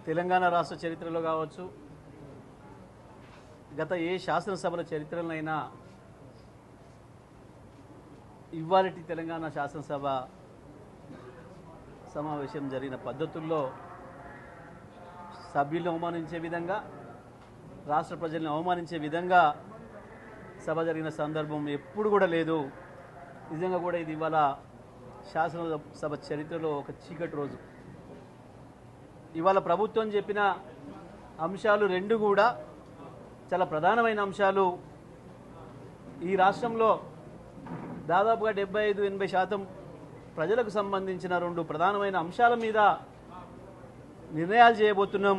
తెలంగాణ రాష్ట్ర చరిత్రలో కావచ్చు, గత ఏ శాసనసభల చరిత్రలైనా ఇవాళటి తెలంగాణ శాసనసభ సమావేశం జరిగిన పద్ధతుల్లో సభ్యులను అవమానించే విధంగా, రాష్ట్ర ప్రజలను అవమానించే విధంగా సభ జరిగిన సందర్భం ఎప్పుడు కూడా లేదు. నిజంగా కూడా ఇది ఇవాళ శాసనసభ చరిత్రలో ఒక చీకటి రోజు. ఇవాళ ప్రభుత్వం చెప్పిన అంశాలు రెండు కూడా చాలా ప్రధానమైన అంశాలు. ఈ రాష్ట్రంలో దాదాపుగా 75-80% ప్రజలకు సంబంధించిన రెండు ప్రధానమైన అంశాల మీద నిర్ణయాలు చేయబోతున్నాం.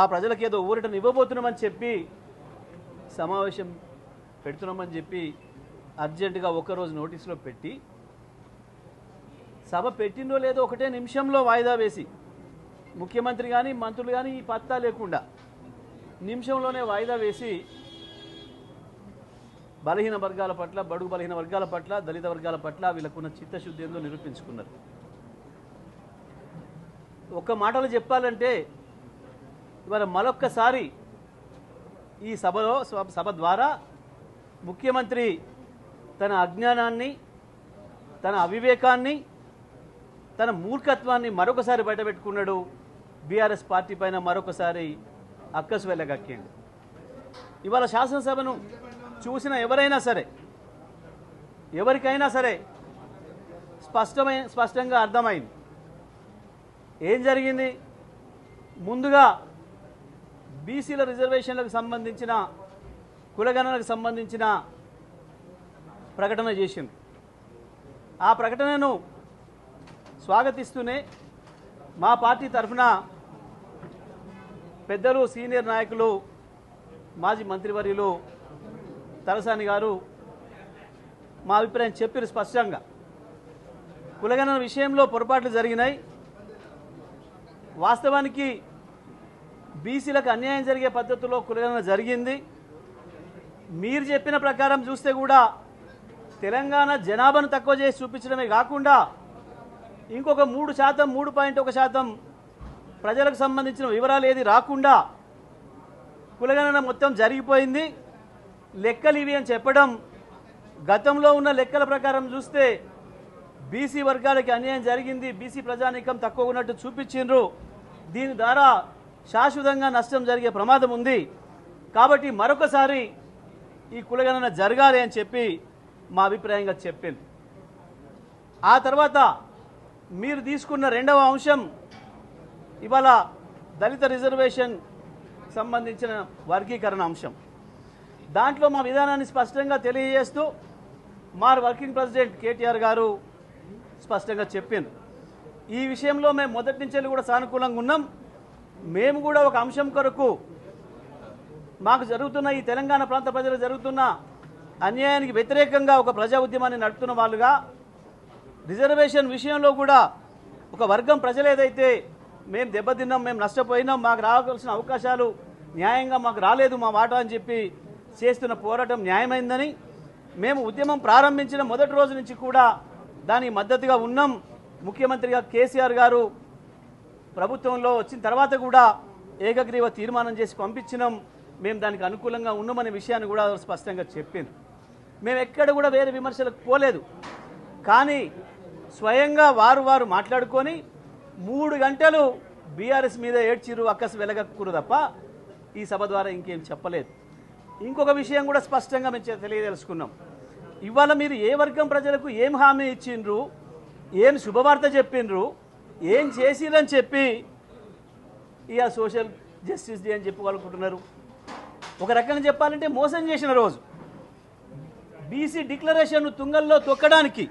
ఆ ప్రజలకు ఏదో ఊరటను ఇవ్వబోతున్నామని చెప్పి సమావేశం పెడుతున్నామని చెప్పి అర్జెంటుగా ఒక్కరోజు నోటీసులో పెట్టి, సభ పెట్టిందో లేదో ఒకటే నిమిషంలో వాయిదా వేసి, ముఖ్యమంత్రి కానీ మంత్రులు కానీ ఈ పత్తా లేకుండా నిమిషంలోనే వాయిదా వేసి బలహీన వర్గాల పట్ల, బడుగు బలహీన వర్గాల పట్ల, దళిత వర్గాల పట్ల వీళ్ళకున్న చిత్తశుద్ధి ఏందో నిరూపించుకున్నారు. ఒక్క మాటలో చెప్పాలంటే ఇవాళ మరొక్కసారి ఈ సభ ద్వారా ముఖ్యమంత్రి తన అజ్ఞానాన్ని, తన అవివేకాన్ని, తన మూర్ఖత్వాన్ని మరొకసారి బయటపెట్టుకున్నాడు. బీఆర్ఎస్ పార్టీ పైన మరొకసారి అక్కసు వెళ్ళగక్కిండు. ఇవాళ శాసనసభను చూసిన ఎవరైనా సరే, ఎవరికైనా సరే స్పష్టంగా అర్థమైంది ఏం జరిగింది. ముందుగా బీసీల రిజర్వేషన్లకు సంబంధించిన, కులగణనకు సంబంధించిన ప్రకటన చేసింది. ఆ ప్రకటనను స్వాగతిస్తూనే మా పార్టీ తరఫున పెద్దలు, సీనియర్ నాయకులు, మాజీ మంత్రివర్యులు తలసాని గారు మా అభిప్రాయం చెప్పారు స్పష్టంగా. కులగణన విషయంలో పొరపాట్లు జరిగినాయి. వాస్తవానికి బీసీలకు అన్యాయం జరిగే పద్ధతిలో కులగణన జరిగింది. మీరు చెప్పిన ప్రకారం చూస్తే కూడా తెలంగాణ జనాభాను తక్కువ చేసి చూపించడమే కాకుండా ఇంకొక 3%, 3.1% ప్రజలకు సంబంధించిన వివరాలు ఏది రాకుండా కులగణన మొత్తం జరిగిపోయింది. లెక్కలు ఇవి అని చెప్పడం, గతంలో ఉన్న లెక్కల ప్రకారం చూస్తే బీసీ వర్గాలకి అన్యాయం జరిగింది, బీసీ ప్రజానీకం తక్కువ ఉన్నట్టు చూపించిండ్రు. దీని ద్వారా శాశ్వతంగా నష్టం జరిగే ప్రమాదం ఉంది. కాబట్టి మరొకసారి ఈ కులగణన జరగాలి అని చెప్పి మా అభిప్రాయంగా చెప్పింది. ఆ తర్వాత మీరు తీసుకున్న రెండవ అంశం ఇవాళ దళిత రిజర్వేషన్ సంబంధించిన వర్గీకరణ అంశం. దాంట్లో మా విధానాన్ని స్పష్టంగా తెలియజేస్తూ మా వర్కింగ్ ప్రెసిడెంట్ కేటీఆర్ గారు స్పష్టంగా చెప్పింది. ఈ విషయంలో మేము మొదటి నుంచి కూడా సానుకూలంగా ఉన్నాం. మేము కూడా ఒక అంశం కొరకు మాకు జరుగుతున్న, ఈ తెలంగాణ ప్రాంత ప్రజలు జరుగుతున్న అన్యాయానికి వ్యతిరేకంగా ఒక ప్రజా ఉద్యమాన్ని నడుపుతున్న వాళ్ళుగా, రిజర్వేషన్ విషయంలో కూడా ఒక వర్గం ప్రజలు ఏదైతే మేము దెబ్బతిన్నాం, మేము నష్టపోయినాం, మాకు రావాల్సిన అవకాశాలు న్యాయంగా మాకు రాలేదు మా వాటా అని చెప్పి చేస్తున్న పోరాటం న్యాయమైందని, మేము ఉద్యమం ప్రారంభించిన మొదటి రోజు నుంచి కూడా దానికి మద్దతుగా ఉన్నాం. ముఖ్యమంత్రిగా కేసీఆర్ గారు ప్రభుత్వంలో వచ్చిన తర్వాత కూడా ఏకగ్రీవ తీర్మానం చేసి పంపించినాం. మేము దానికి అనుకూలంగా ఉన్నామనే విషయాన్ని కూడా స్పష్టంగా చెప్పింది. మేము ఎక్కడ కూడా వేరే విమర్శలకు పోలేదు. కానీ స్వయంగా వారు మాట్లాడుకొని 3 గంటలు బీఆర్ఎస్ మీద ఏడ్చిరు, అక్కసు వెలగక్కురు తప్ప ఈ సభ ద్వారా ఇంకేం చెప్పలేదు. ఇంకొక విషయం కూడా స్పష్టంగా మేము తెలియదలుచుకున్నాం. ఇవాళ మీరు ఏ వర్గం ప్రజలకు ఏం హామీ ఇచ్చిండ్రు, ఏం శుభవార్త చెప్పిండ్రు, ఏం చేసిరని చెప్పి ఇక సోషల్ జస్టిస్ డే అని చెప్పుకోవాలనుకుంటున్నారు. ఒక రకంగా చెప్పాలంటే మోసం చేసిన రోజు. బీసీ డిక్లరేషన్ను తుంగల్లో తొక్కడానికి